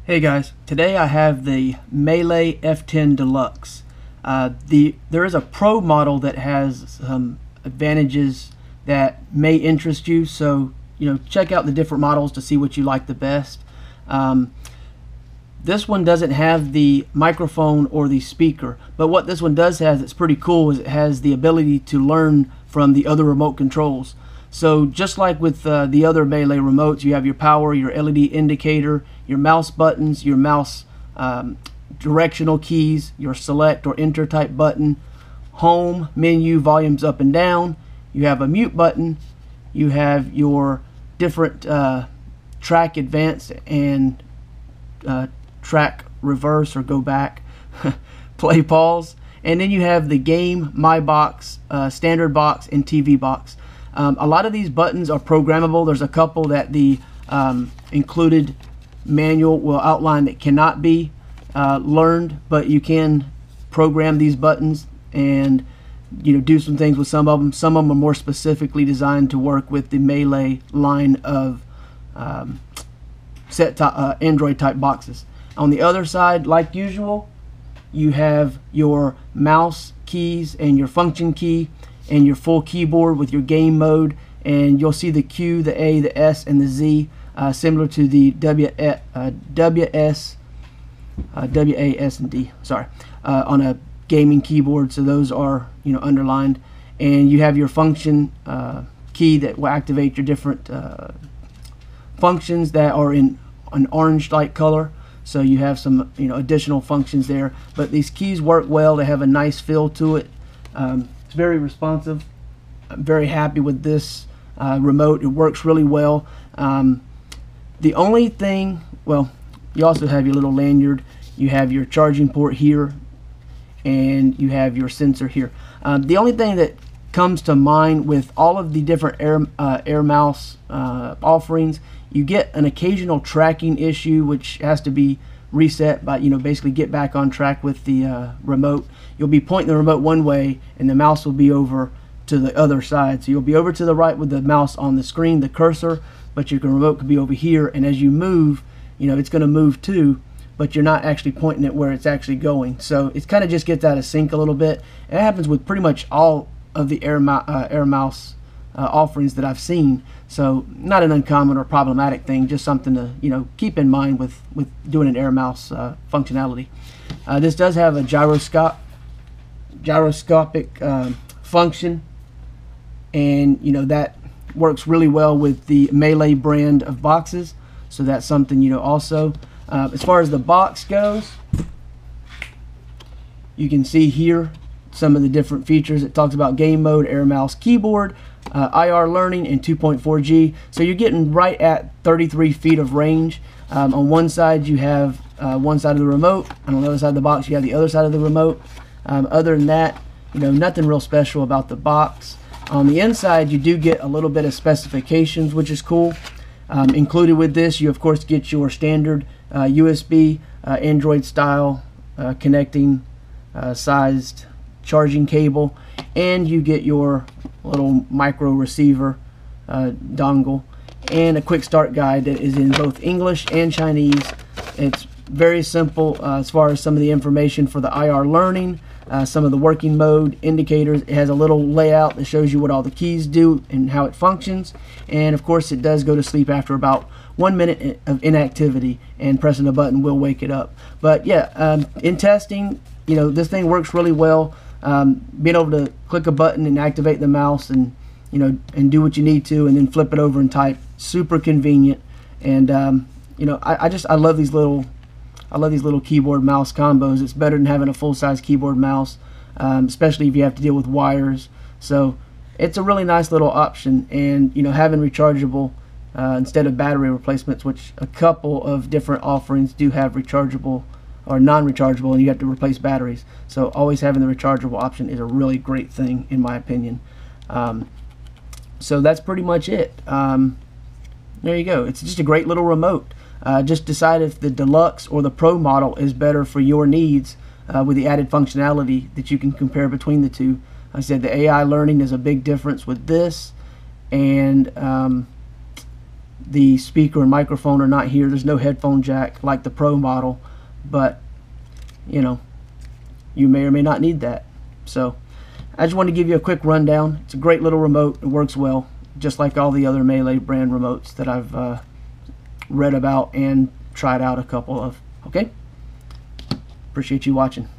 Hey guys, today I have the Melee F10 Deluxe. There is a Pro model that has some advantages that may interest you, so check out the different models to see what you like the best. This one doesn't have the microphone or the speaker, but what this one does have that's pretty cool is it has the ability to learn from the other remote controls. So just like with the other Melee remotes, you have your power, your LED indicator, your mouse buttons, your mouse directional keys, your select or enter type button, home, menu, volumes up and down. You have a mute button. You have your different track advance and track reverse or go back, play pause. And then you have the game, my box, standard box, and TV box. A lot of these buttons are programmable. There's a couple that the included manual will outline that cannot be learned, but you can program these buttons and do some things with some of them. Some of them are more specifically designed to work with the Melee line of Android type boxes. On the other side, like usual, you have your mouse keys and your function key and your full keyboard with your game mode, and you'll see the Q, the A, the S, and the Z, similar to the WA, S, and D. Sorry, on a gaming keyboard. So those are underlined, and you have your function key that will activate your different functions that are in an orange-like color. So you have some additional functions there, but these keys work well. They have a nice feel to it. It's very responsive. I'm very happy with this remote. It works really well. The only thing, well, you also have your little lanyard. You have your charging port here, and you have your sensor here. The only thing that comes to mind with all of the different airmouse offerings, you get an occasional tracking issue, which has to be reset by basically get back on track with the remote. You'll be pointing the remote one way and the mouse will be over to the other side, so you'll be over to the right with the mouse on the screen, the cursor, but your remote could be over here, and as you move, it's going to move too, but you're not actually pointing it where it's actually going. So it kind of just gets out of sync a little bit. And it happens with pretty much all of the airmouse offerings that I've seen. So not an uncommon or problematic thing, just something to keep in mind with doing an airmouse functionality. This does have a gyroscopic function, and that works really well with the Melee brand of boxes. So that's something also. As far as the box goes, you can see here some of the different features. It talks about game mode, air mouse, keyboard, IR learning, and 2.4G. So you're getting right at 33 feet of range. On one side you have one side of the remote, and on the other side of the box you have the other side of the remote. Other than that, nothing real special about the box. On the inside you do get a little bit of specifications, which is cool. Included with this, you of course get your standard USB Android style connecting sized charging cable, and you get your little micro receiver dongle, and a quick start guide that is in both English and Chinese. It's very simple as far as some of the information for the IR learning, some of the working mode indicators. It has a little layout that shows you what all the keys do and how it functions, and of course it does go to sleep after about 1 minute of inactivity, and pressing a button will wake it up. But yeah, in testing, this thing works really well. Being able to click a button and activate the mouse and and do what you need to, and then flip it over and type, super convenient. And I love these little keyboard mouse combos. It's better than having a full-size keyboard mouse, especially if you have to deal with wires. So it's a really nice little option, and having rechargeable instead of battery replacements, which a couple of different offerings do have rechargeable or non-rechargeable, and you have to replace batteries. So always having the rechargeable option is a really great thing, in my opinion. So that's pretty much it. There you go. It's just a great little remote. Just decide if the Deluxe or the Pro model is better for your needs, with the added functionality that you can compare between the two. I said the AI learning is a big difference with this, and The speaker and microphone are not here. There's no headphone jack like the Pro model, but you know, you may or may not need that. So I just wanted to give you a quick rundown. It's a great little remote. It works well, just like all the other Melee brand remotes that I've read about and tried out a couple of. Okay? Appreciate you watching.